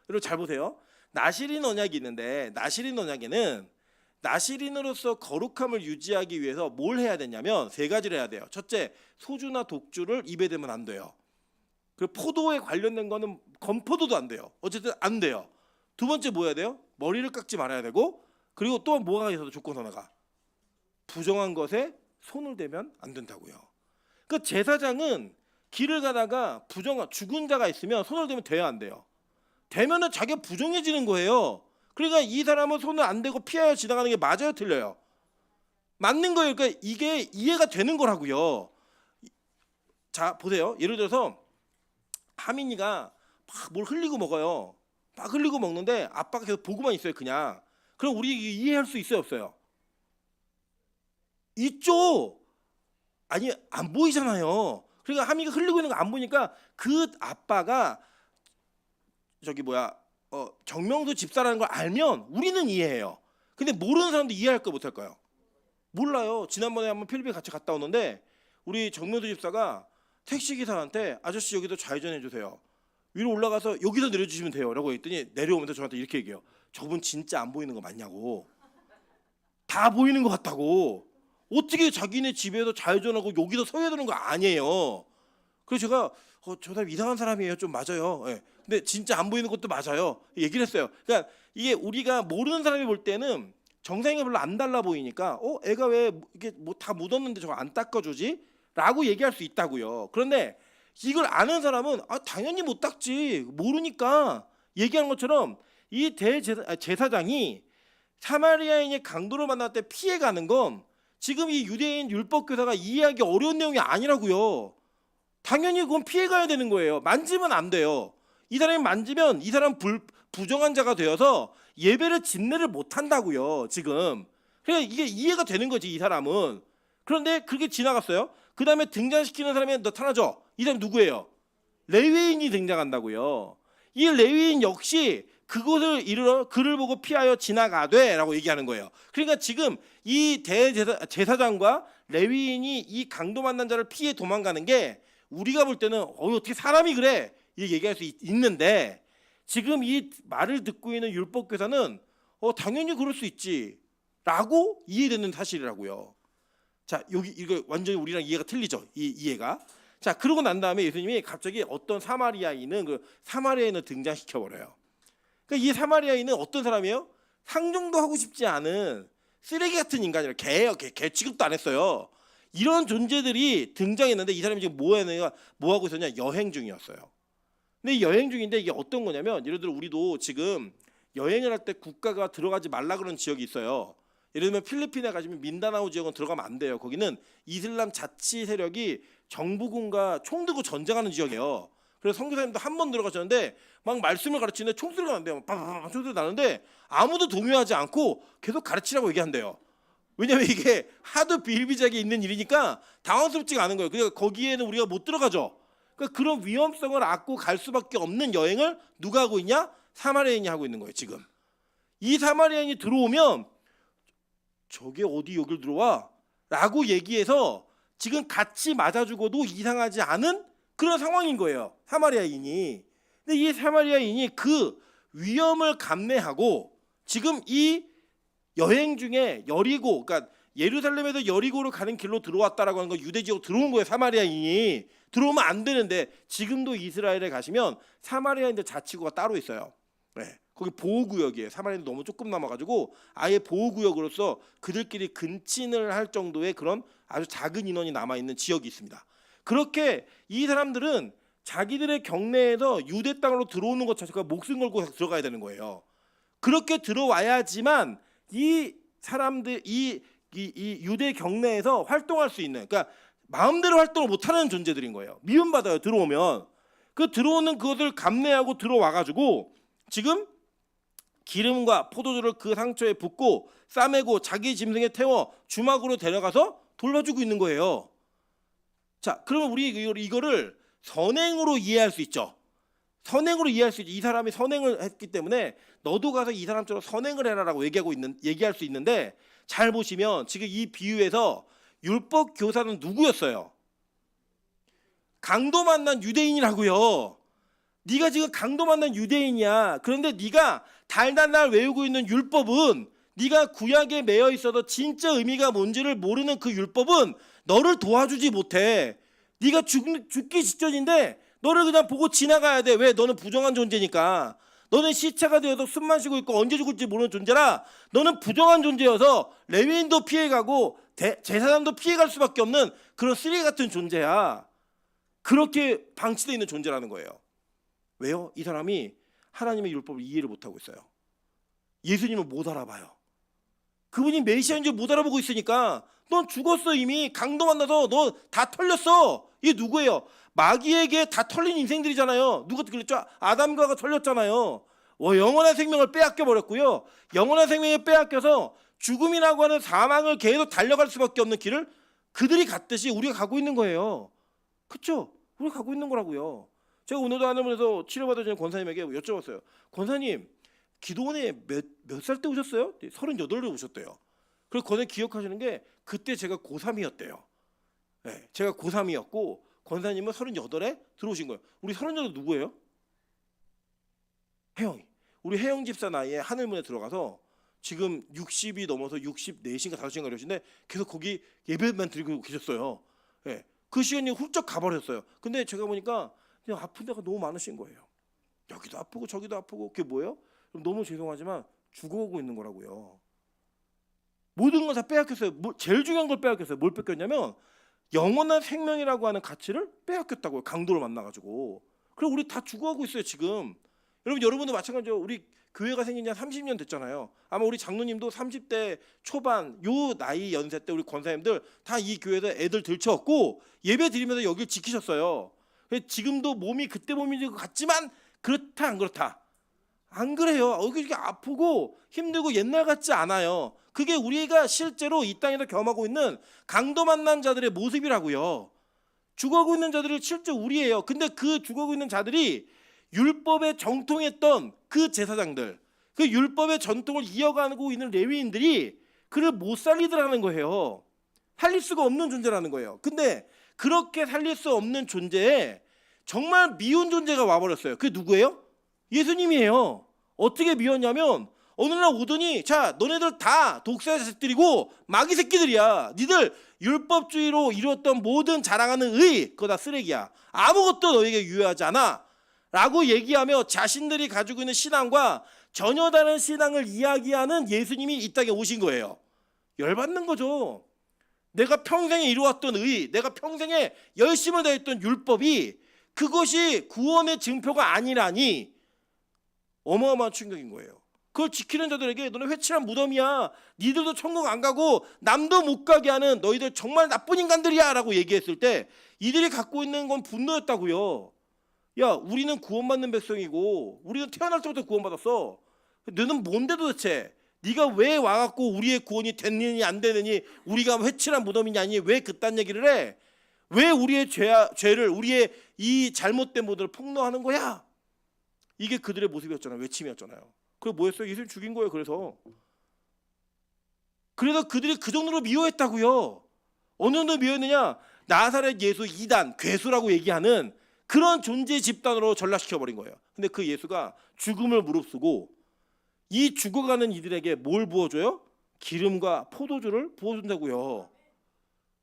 여러분 잘 보세요. 나시린 언약이 있는데, 나시린 언약에는 나시린으로서 거룩함을 유지하기 위해서 뭘 해야 되냐면 세 가지를 해야 돼요. 첫째, 소주나 독주를 입에 대면 안 돼요. 그리고 포도에 관련된 거는 건포도도 안 돼요. 어쨌든 안 돼요. 두 번째 뭐 해야 돼요? 머리를 깎지 말아야 되고, 그리고 또 뭐가 있어도 조건 하나가 부정한 것에 손을 대면 안 된다고요. 그 제사장은 길을 가다가 부정한 죽은 자가 있으면 손을 대면 돼야 안 돼요. 되면은 자기가 부정해지는 거예요. 그러니까 이 사람은 손을 안 대고 피하여 지나가는 게 맞아요, 틀려요? 맞는 거예요. 그러니까 이게 이해가 되는 거라고요. 자, 보세요. 예를 들어서 하민이가 막 뭘 흘리고 먹어요. 막 흘리고 먹는데 아빠가 계속 보고만 있어요, 그냥. 그럼 우리 이해할 수 있어요, 없어요? 있죠. 아니, 안 보이잖아요. 그러니까 하민이가 흘리고 있는 거 안 보니까 그 아빠가 정명수 집사라는 걸 알면 우리는 이해해요. 근데 모르는 사람도 이해할까 못할까요? 몰라요. 지난번에 한번 필리핀 같이 갔다 오는데 우리 정명수 집사가 택시기사한테 아저씨 여기서 좌회전해 주세요. 위로 올라가서 여기서 내려주시면 돼요 라고 했더니 내려오면서 저한테 이렇게 얘기해요. 저분 진짜 안 보이는 거 맞냐고. 다 보이는 것 같다고. 어떻게 자기네 집에서 좌회전하고 여기서 서야 되는 거 아니에요. 그래서 제가 저 사람 이상한 사람이에요. 좀 맞아요. 예. 근데 진짜 안 보이는 것도 맞아요. 얘기를 했어요. 그러니까 이게 우리가 모르는 사람이 볼 때는 정상이 별로 안 달라 보이니까 애가 왜 이게 뭐 다 묻었는데 저거 안 닦아주지? 라고 얘기할 수 있다고요. 그런데 이걸 아는 사람은 당연히 못 닦지. 모르니까 얘기하는 것처럼 이 제사장이 사마리아인이 강도를 만날 때 피해가는 건 지금 이 유대인 율법 교사가 이해하기 어려운 내용이 아니라고요. 당연히 그건 피해가야 되는 거예요. 만지면 안 돼요. 이 사람이 만지면 이 사람 부정한 자가 되어서 예배를 진례를 못 한다고요. 지금. 그러니까 이게 이해가 되는 거지, 이 사람은. 그런데 그렇게 지나갔어요. 그 다음에 등장시키는 사람이 나타나죠. 이 사람 누구예요? 레위인이 등장한다고요. 이 레위인 역시 그곳을 이르러 그를 보고 피하여 지나가되 라고 얘기하는 거예요. 그러니까 지금 이 제사장과 레위인이 이 강도 만난 자를 피해 도망가는 게 우리가 볼 때는 어떻게 사람이 그래? 이렇게 얘기할 수 있는데 지금 이 말을 듣고 있는 율법교사는 당연히 그럴 수 있지 라고 이해되는 사실이라고요. 자, 여기 이거 완전히 우리랑 이해가 틀리죠. 이 이해가. 자, 그러고 난 다음에 예수님이 갑자기 어떤 사마리아인을 등장시켜 버려요. 그러니까 이 사마리아인은 어떤 사람이에요? 상종도 하고 싶지 않은 쓰레기 같은 인간이에요. 개예요. 개 취급도 안 했어요. 이런 존재들이 등장했는데 이 사람이 지금 뭐 하고 있었냐? 여행 중이었어요. 근데 여행 중인데 이게 어떤 거냐면 예를 들어 우리도 지금 여행을 할 때 국가가 들어가지 말라 그런 지역이 있어요. 예를 들면 필리핀에 가시면 민다나오 지역은 들어가면 안 돼요. 거기는 이슬람 자치 세력이 정부군과 총 들고 전쟁하는 지역이에요. 그래서 선교사님도 한 번 들어가셨는데 막 말씀을 가르치는데 총소리가 난대요. 빵빵빵 총소리 나는데 아무도 동요하지 않고 계속 가르치라고 얘기한대요. 왜냐하면 이게 하도 비일비재하게 있는 일이니까 당황스럽지가 않은 거예요. 그러니까 거기에는 우리가 못 들어가죠. 그러니까 그런 위험성을 안고 갈 수밖에 없는 여행을 누가 하고 있냐? 사마리아인이 하고 있는 거예요. 지금 이 사마리아인이 들어오면 저게 어디 여길 들어와? 라고 얘기해서 지금 같이 맞아주고도 이상하지 않은 그런 상황인 거예요. 사마리아인이. 근데 이 사마리아인이 그 위험을 감내하고 지금 이 여행 중에 여리고, 그러니까 예루살렘에서 여리고로 가는 길로 들어왔다라고 하는 거 유대 지역 들어온 거예요. 사마리아인이. 들어오면 안 되는데 지금도 이스라엘에 가시면 사마리아인들 자치구가 따로 있어요. 네. 거기 보호구역이에요. 사마리아는 너무 조금 남아가지고 아예 보호구역으로서 그들끼리 근친을 할 정도의 그런 아주 작은 인원이 남아있는 지역이 있습니다. 그렇게 이 사람들은 자기들의 경내에서 유대 땅으로 들어오는 것 자체가 목숨 걸고 들어가야 되는 거예요. 그렇게 들어와야지만 이 사람들 이 유대 경내에서 활동할 수 있는, 그러니까 마음대로 활동을 못하는 존재들인 거예요. 미움받아요. 들어오면 그 들어오는 그것을 감내하고 들어와가지고 지금 기름과 포도주를 그 상처에 붓고 싸매고 자기 짐승에 태워 주막으로 데려가서 돌봐주고 있는 거예요. 자, 그러면 우리 이거를 선행으로 이해할 수 있죠. 선행으로 이해할 수 있죠. 이 사람이 선행을 했기 때문에 너도 가서 이 사람처럼 선행을 해라라고 얘기할 수 있는데, 잘 보시면 지금 이 비유에서 율법 교사는 누구였어요? 강도 만난 유대인이라고요. 네가 지금 강도 만난 유대인이야. 그런데 네가 달달달 외우고 있는 율법은, 네가 구약에 매여 있어도 진짜 의미가 뭔지를 모르는 그 율법은 너를 도와주지 못해. 네가 죽기 직전인데 너를 그냥 보고 지나가야 돼. 왜? 너는 부정한 존재니까. 너는 시체가 되어서 숨만 쉬고 있고 언제 죽을지 모르는 존재라 너는 부정한 존재여서 레위인도 피해가고 제사장도 피해갈 수밖에 없는 그런 쓰레기 같은 존재야. 그렇게 방치되어 있는 존재라는 거예요. 왜요? 이 사람이 하나님의 율법을 이해를 못하고 있어요. 예수님을 못 알아봐요. 그분이 메시아인 줄 못 알아보고 있으니까 넌 죽었어. 이미 강도 만나서 너 다 털렸어. 이게 누구예요? 마귀에게 다 털린 인생들이잖아요. 누가 그랬죠? 아담과가 털렸잖아요. 영원한 생명을 빼앗겨 버렸고요. 영원한 생명을 빼앗겨서 죽음이라고 하는 사망을 계속 달려갈 수밖에 없는 길을 그들이 갔듯이 우리가 가고 있는 거예요. 그렇죠? 우리가 가고 있는 거라고요. 제가 오늘도 하늘문에서 치료받으시는 권사님에게 여쭤봤어요. 권사님, 기도원에 몇 살 때 오셨어요? 38에 오셨대요. 그리고 권사님 기억하시는 게 그때 제가 고3이었대요. 네, 제가 고3이었고 권사님은 38에 들어오신 거예요. 우리 38 누구예요? 혜영이. 우리 혜영 집사 나이에 하늘문에 들어가서 지금 60이 넘어서 64인가 5인가 그러신데 계속 거기 예배만 드리고 계셨어요. 네, 그 시간이 훌쩍 가버렸어요. 근데 제가 보니까 그냥 아픈 데가 너무 많으신 거예요. 여기도 아프고 저기도 아프고. 그게 뭐예요? 너무 죄송하지만 죽어가고 있는 거라고요. 모든 걸 다 빼앗겼어요. 제일 중요한 걸 빼앗겼어요. 뭘 뺏겼냐면 영원한 생명이라고 하는 가치를 빼앗겼다고요. 강도를 만나가지고. 그리고 우리 다 죽어가고 있어요 지금. 여러분도 마찬가지죠. 우리 교회가 생긴 지 한 30년 됐잖아요. 아마 우리 장로님도 30대 초반 요 나이 연세 때 우리 권사님들 다 이 교회에서 애들 들쳐왔고 예배 드리면서 여기를 지키셨어요. 지금도 몸이 그때 몸인 것 같지만 그렇다 안 그렇다? 안 그래요. 이렇게 아프고 힘들고 옛날 같지 않아요. 그게 우리가 실제로 이 땅에서 경험하고 있는 강도 만난 자들의 모습이라고요. 죽어가고 있는 자들이 실제 우리예요. 근데 그 죽어가고 있는 자들이 율법에 정통했던 그 제사장들, 그 율법의 전통을 이어가고 있는 레위인들이 그를 못 살리더라는 거예요. 살릴 수가 없는 존재라는 거예요. 근데 그렇게 살릴 수 없는 존재에 정말 미운 존재가 와버렸어요. 그게 누구예요? 예수님이에요. 어떻게 미웠냐면 어느 날 오더니 자 너네들 다 독사의 자식들이고 마귀 새끼들이야. 니들 율법주의로 이루었던 모든 자랑하는 의 그거 다 쓰레기야. 아무것도 너에게 유효하지 않아 라고 얘기하며 자신들이 가지고 있는 신앙과 전혀 다른 신앙을 이야기하는 예수님이 이 땅에 오신 거예요. 열받는 거죠. 내가 평생에 이루었던 의, 내가 평생에 열심을 다했던 율법이 그것이 구원의 증표가 아니라니 어마어마한 충격인 거예요. 그걸 지키는 자들에게 너는 회칠한 무덤이야. 니들도 천국 안 가고 남도 못 가게 하는 너희들 정말 나쁜 인간들이야 라고 얘기했을 때 이들이 갖고 있는 건 분노였다고요. 야, 우리는 구원받는 백성이고 우리는 태어날 때부터 구원받았어. 너는 뭔데 도대체? 네가 왜 와갖고 우리의 구원이 됐느니 안 되느니 우리가 회칠한 무덤이냐니 왜 그딴 얘기를 해? 왜 우리의 죄를 우리의 이 잘못된 모델을 폭로하는 거야? 이게 그들의 모습이었잖아요. 외침이었잖아요. 그게 뭐였어요? 예수님 죽인 거예요. 그래서 그들이 그 정도로 미워했다고요. 어느 정도 미워했느냐? 나사렛 예수 이단 괴수라고 얘기하는 그런 존재 집단으로 전락시켜버린 거예요. 근데 그 예수가 죽음을 무릅쓰고 이 죽어가는 이들에게 뭘 부어줘요? 기름과 포도주를 부어준다고요.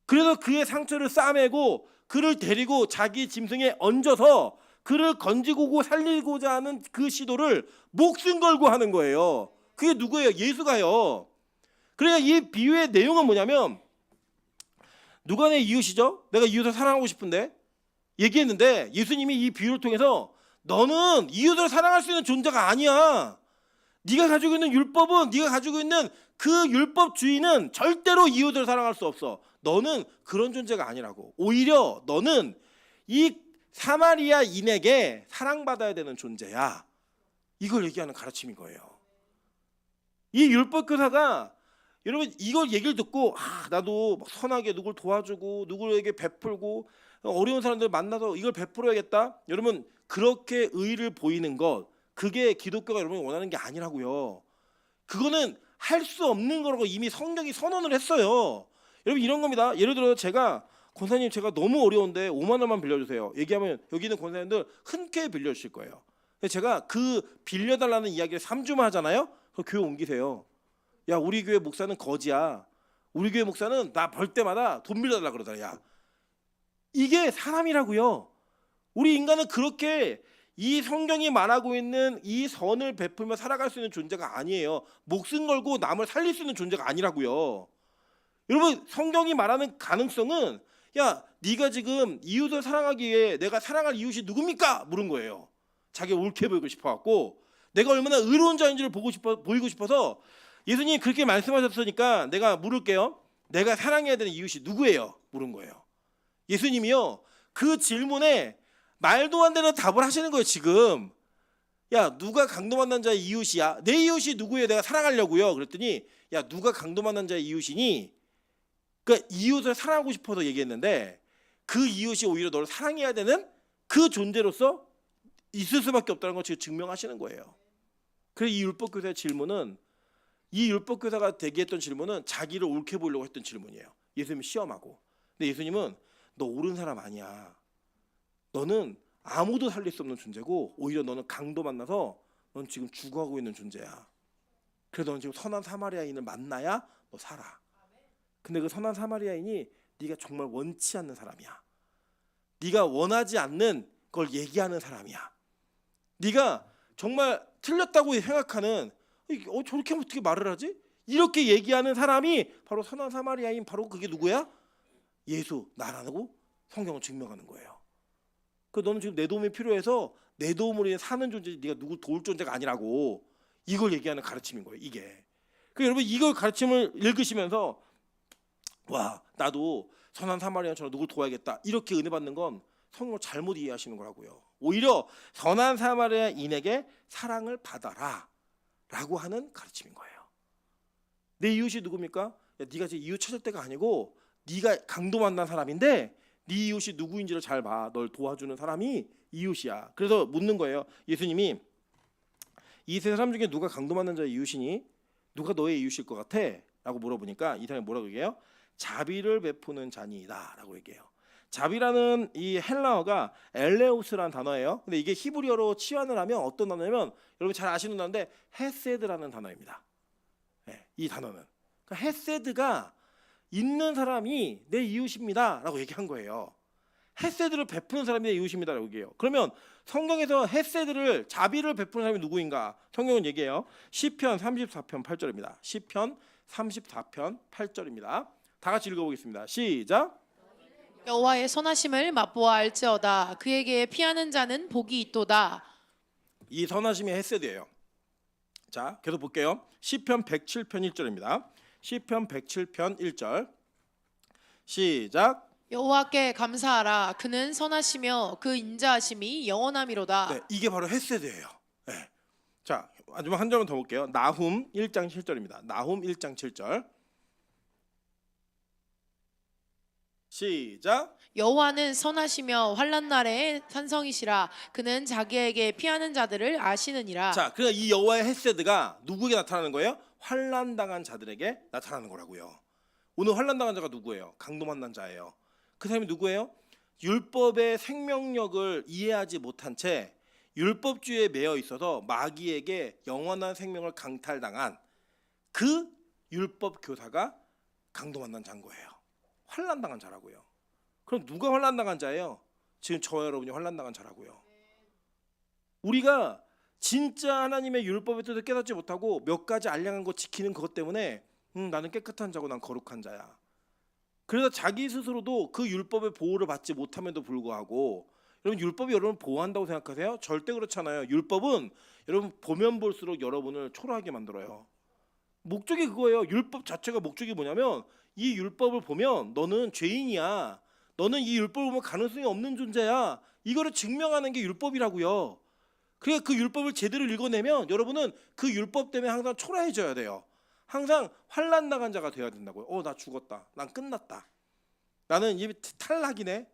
그래서 그의 상처를 싸매고 그를 데리고 자기 짐승에 얹어서 그를 건지고 살리고자 하는 그 시도를 목숨 걸고 하는 거예요. 그게 누구예요? 예수가요. 그러니까 이 비유의 내용은 뭐냐면 누가 내 이웃이죠? 내가 이웃을 사랑하고 싶은데 얘기했는데 예수님이 이 비유를 통해서 너는 이웃을 사랑할 수 있는 존재가 아니야. 네가 가지고 있는 율법은 네가 가지고 있는 그 율법주의는 절대로 이웃을 사랑할 수 없어. 너는 그런 존재가 아니라고. 오히려 너는 이 사마리아인에게 사랑받아야 되는 존재야. 이걸 얘기하는 가르침인 거예요. 이 율법 교사가 여러분 이걸 얘기를 듣고 나도 선하게 누굴 도와주고 누구에게 베풀고 어려운 사람들 만나서 이걸 베풀어야겠다. 여러분 그렇게 의의를 보이는 것 그게 기독교가 여러분이 원하는 게 아니라고요. 그거는 할 수 없는 거라고 이미 성경이 선언을 했어요. 여러분 이런 겁니다. 예를 들어 제가 권사님 제가 너무 어려운데 5만 원만 빌려주세요. 얘기하면 여기 있는 권사님들 흔쾌히 빌려주실 거예요. 제가 그 빌려달라는 이야기를 3주만 하잖아요. 그럼 교회 옮기세요. 야 우리 교회 목사는 거지야. 우리 교회 목사는 나 벌 때마다 돈 빌려달라 그러더라. 야 이게 사람이라고요. 우리 인간은 그렇게 이 성경이 말하고 있는 이 선을 베풀며 살아갈 수 있는 존재가 아니에요. 목숨 걸고 남을 살릴 수 있는 존재가 아니라고요. 여러분 성경이 말하는 가능성은 야 네가 지금 이웃을 사랑하기 위해 내가 사랑할 이웃이 누굽니까? 물은 거예요. 자기가 옳게 보이고 싶어갖고 내가 얼마나 의로운 자인 줄 보이고 싶어서 예수님이 그렇게 말씀하셨으니까 내가 물을게요. 내가 사랑해야 되는 이웃이 누구예요? 물은 거예요. 예수님이요 그 질문에 말도 안 되는 답을 하시는 거예요. 지금 야 누가 강도 만난 자의 이웃이야? 내 이웃이 누구예요? 내가 사랑하려고요. 그랬더니 야 누가 강도 만난 자의 이웃이니? 그러니까 이웃을 사랑하고 싶어서 얘기했는데 그 이웃이 오히려 너를 사랑해야 되는 그 존재로서 있을 수밖에 없다는 걸 지금 증명하시는 거예요. 그래서 이 율법교사의 질문은 이 율법교사가 대기했던 질문은 자기를 옳게 보이려고 했던 질문이에요. 예수님이 시험하고. 근데 예수님은 너 옳은 사람 아니야. 너는 아무도 살릴 수 없는 존재고 오히려 너는 강도 만나서 넌 지금 죽어가고 있는 존재야. 그래서 너는 지금 선한 사마리아인을 만나야 너 살아. 근데 그 선한 사마리아인이 네가 정말 원치 않는 사람이야. 네가 원하지 않는 걸 얘기하는 사람이야. 네가 정말 틀렸다고 생각하는 저렇게 하면 어떻게 말을 하지? 이렇게 얘기하는 사람이 바로 선한 사마리아인 바로 그게 누구야? 예수 나라고 성경은 증명하는 거예요. 그 너는 지금 내 도움이 필요해서 내 도움으로 인해 사는 존재지 네가 누구 도울 존재가 아니라고 이걸 얘기하는 가르침인 거예요. 이게. 그 여러분 이걸 가르침을 읽으시면서 와 나도 선한 사마리아인처럼 누굴 도와야겠다 이렇게 은혜 받는 건 성경을 잘못 이해하시는 거라고요. 오히려 선한 사마리아인에게 사랑을 받아라 라고 하는 가르침인 거예요. 내 이웃이 누굽니까? 야, 네가 지금 이웃 찾을 때가 아니고 네가 강도 만난 사람인데 네 이웃이 누구인지를 잘 봐. 널 도와주는 사람이 이웃이야. 그래서 묻는 거예요. 예수님이 이 세 사람 중에 누가 강도 만난 자의 이웃이니? 누가 너의 이웃일 것 같아? 라고 물어보니까 이 사람이 뭐라고 얘기해요? 자비를 베푸는 자니이다 라고 얘기해요. 자비라는 이 헬라어가 엘레오스라는 단어예요. 근데 이게 히브리어로 치환을 하면 어떤 단어냐면 여러분 잘 아시는 단어인데 헤세드라는 단어입니다. 네, 이 단어는 그러니까 헤세드가 있는 사람이 내 이웃입니다 라고 얘기한 거예요. 헤세드를 베푸는 사람이 내 이웃입니다 라고 얘기해요. 그러면 성경에서 헤세드를 자비를 베푸는 사람이 누구인가? 성경은 얘기해요. 시편 34편 8절입니다. 시편 34편 8절입니다. 다 같이 읽어보겠습니다. 시작. 여호와의 선하심을 맛보아 알지어다. 그에게 피하는 자는 복이 있도다. 이 선하심이 헤세드예요. 자, 계속 볼게요. 시편 107편 1절입니다. 시편 107편 1절. 시작. 여호와께 감사하라. 그는 선하시며 그 인자하심이 영원함이로다. 네, 이게 바로 헤세드예요. 네. 자, 마지막 한 절만 더 볼게요. 나훔 1장 7절입니다. 나훔 1장 7절. 시작. 여호와는 선하시며 환난 날에 산성이시라. 그는 자기에게 피하는 자들을 아시느니라. 자, 그러니까 이 여호와의 헤세드가 누구에게 나타나는 거예요? 환난 당한 자들에게 나타나는 거라고요. 오늘 환난 당한 자가 누구예요? 강도 만난 자예요. 그 사람이 누구예요? 율법의 생명력을 이해하지 못한 채 율법주의에 매여 있어서 마귀에게 영원한 생명을 강탈당한 그 율법 교사가 강도 만난 자인 거예요. 환난 당한 자라고요. 그럼 누가 환난 당한 자예요? 지금 저와 여러분이 환난 당한 자라고요. 우리가 진짜 하나님의 율법의 뜻을 깨닫지 못하고 몇 가지 알량한 거 지키는 것 때문에 나는 깨끗한 자고 난 거룩한 자야. 그래서 자기 스스로도 그 율법의 보호를 받지 못함에도 불구하고, 여러분 율법이 여러분을 보호한다고 생각하세요? 절대 그렇잖아요. 율법은 여러분 보면 볼수록 여러분을 초라하게 만들어요. 목적이 그거예요. 율법 자체가 목적이 뭐냐면, 이 율법을 보면 너는 죄인이야, 너는 이 율법을 보면 가능성이 없는 존재야, 이거를 증명하는 게 율법이라고요. 그러니까 그 율법을 제대로 읽어내면 여러분은 그 율법 때문에 항상 초라해져야 돼요. 항상 환난 나간 자가 돼야 된다고요. 나 죽었다, 난 끝났다, 나는 이제 탈락이네,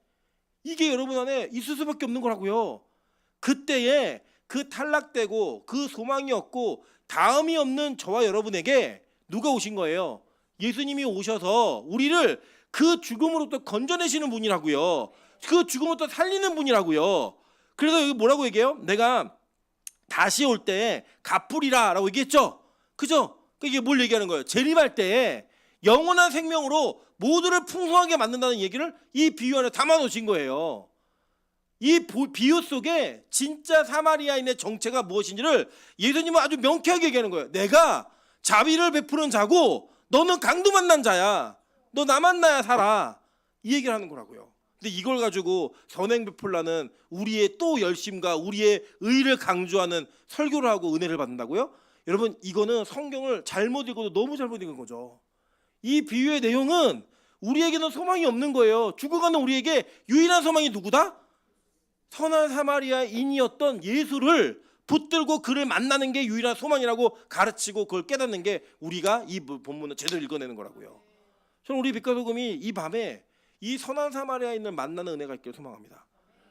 이게 여러분 안에 있을 수밖에 없는 거라고요. 그때에 그 탈락되고 그 소망이 없고 다음이 없는 저와 여러분에게 누가 오신 거예요? 예수님이 오셔서 우리를 그 죽음으로부터 건져내시는 분이라고요. 그 죽음으로부터 살리는 분이라고요. 그래서 여기 뭐라고 얘기해요? 내가 다시 올 때 갚으리라 라고 얘기했죠. 그죠? 이게 뭘 얘기하는 거예요? 재림할 때 영원한 생명으로 모두를 풍성하게 만든다는 얘기를 이 비유 안에 담아 놓으신 거예요. 이 비유 속에 진짜 사마리아인의 정체가 무엇인지를 예수님은 아주 명쾌하게 얘기하는 거예요. 내가 자비를 베푸는 자고 너는 강도 만난 자야, 너 나 만나야 살아, 이 얘기를 하는 거라고요. 근데 이걸 가지고 선행 베풀라는 우리의 또 열심과 우리의 의를 강조하는 설교를 하고 은혜를 받는다고요? 여러분 이거는 성경을 잘못 읽어도 너무 잘못 읽은 거죠. 이 비유의 내용은 우리에게는 소망이 없는 거예요. 죽어가는 우리에게 유일한 소망이 누구다? 선한 사마리아인이었던 예수를 붙들고 그를 만나는 게 유일한 소망이라고 가르치고 그걸 깨닫는 게 우리가 이 본문을 제대로 읽어내는 거라고요. 저는 우리 빛과 소금이 이 밤에 이 선한 사마리아인을 만나는 은혜가 있기를 소망합니다.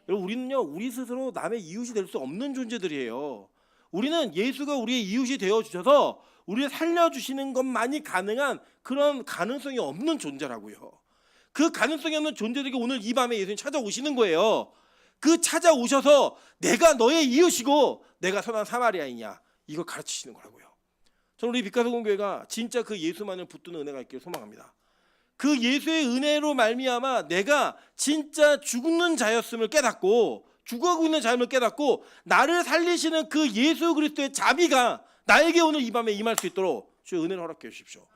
여러분 우리는요, 우리 스스로 남의 이웃이 될 수 없는 존재들이에요. 우리는 예수가 우리의 이웃이 되어 주셔서 우리를 살려주시는 것만이 가능한 그런 가능성이 없는 존재라고요. 그 가능성이 없는 존재들에게 오늘 이 밤에 예수님 찾아오시는 거예요. 그 찾아오셔서 내가 너의 이웃이고 내가 선한 사마리아인이야, 이걸 가르치시는 거라고요. 저는 우리 빛과 소금 교회가 진짜 그 예수만을 붙드는 은혜가 있기를 소망합니다. 그 예수의 은혜로 말미암아 내가 진짜 죽는 자였음을 깨닫고, 죽어가고 있는 자임을 깨닫고 나를 살리시는 그 예수 그리스도의 자비가 나에게 오늘 이 밤에 임할 수 있도록 주의 은혜를 허락해 주십시오.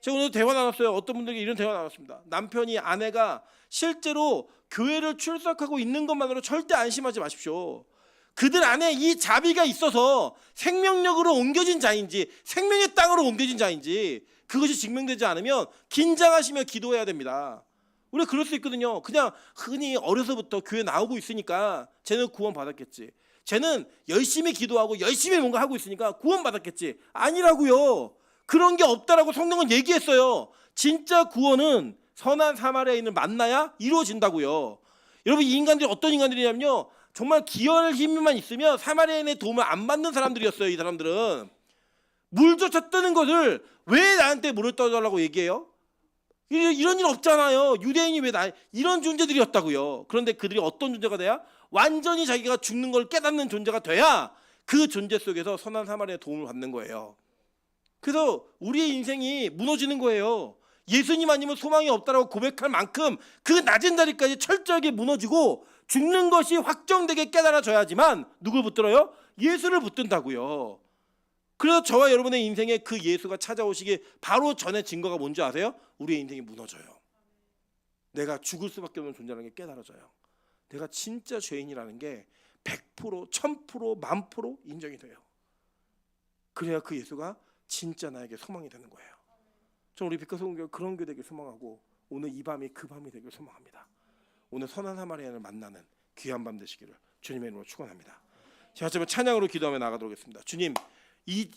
제가 오늘 대화 나눴어요. 어떤 분들에게 이런 대화 나눴습니다. 남편이 아내가 실제로 교회를 출석하고 있는 것만으로 절대 안심하지 마십시오. 그들 안에 이 자비가 있어서 생명력으로 옮겨진 자인지 생명의 땅으로 옮겨진 자인지 그것이 증명되지 않으면 긴장하시며 기도해야 됩니다. 우리가 그럴 수 있거든요. 그냥 흔히 어려서부터 교회 나오고 있으니까 쟤는 구원 받았겠지, 쟤는 열심히 기도하고 열심히 뭔가 하고 있으니까 구원 받았겠지. 아니라고요. 그런 게 없다라고 성경은 얘기했어요. 진짜 구원은 선한 사마리아인을 만나야 이루어진다고요. 여러분 이 인간들이 어떤 인간들이냐면요, 정말 기여할 힘만 있으면 사마리아인의 도움을 안 받는 사람들이었어요. 이 사람들은 물조차 뜨는 것을 왜 나한테 물을 떠달라고 얘기해요? 이런 일 없잖아요. 유대인이 왜 이런 존재들이었다고요. 그런데 그들이 어떤 존재가 돼야? 완전히 자기가 죽는 걸 깨닫는 존재가 돼야 그 존재 속에서 선한 사마리아의 도움을 받는 거예요. 그래서 우리의 인생이 무너지는 거예요. 예수님 아니면 소망이 없다라고 고백할 만큼 그 낮은 자리까지 철저하게 무너지고 죽는 것이 확정되게 깨달아져야지만 누굴 붙들어요? 예수를 붙든다고요. 그래서 저와 여러분의 인생에 그 예수가 찾아오시기 바로 전에 증거가 뭔지 아세요? 우리의 인생이 무너져요. 내가 죽을 수밖에 없는 존재라는 게 깨달아져요. 내가 진짜 죄인이라는 게 100%, 1000%, 10,000% 인정이 돼요. 그래야 그 예수가 진짜 나에게 소망이 되는 거예요. 저는 우리 빛과 소금 교회 그런 교회 되길 소망하고 오늘 이 밤이 그 밤이 되길 소망합니다. 오늘 선한 사마리아인을 만나는 귀한 밤 되시기를 주님의 이름으로 축원합니다. 제가 찬양으로 기도하며 나가도록 하겠습니다. 주님, 이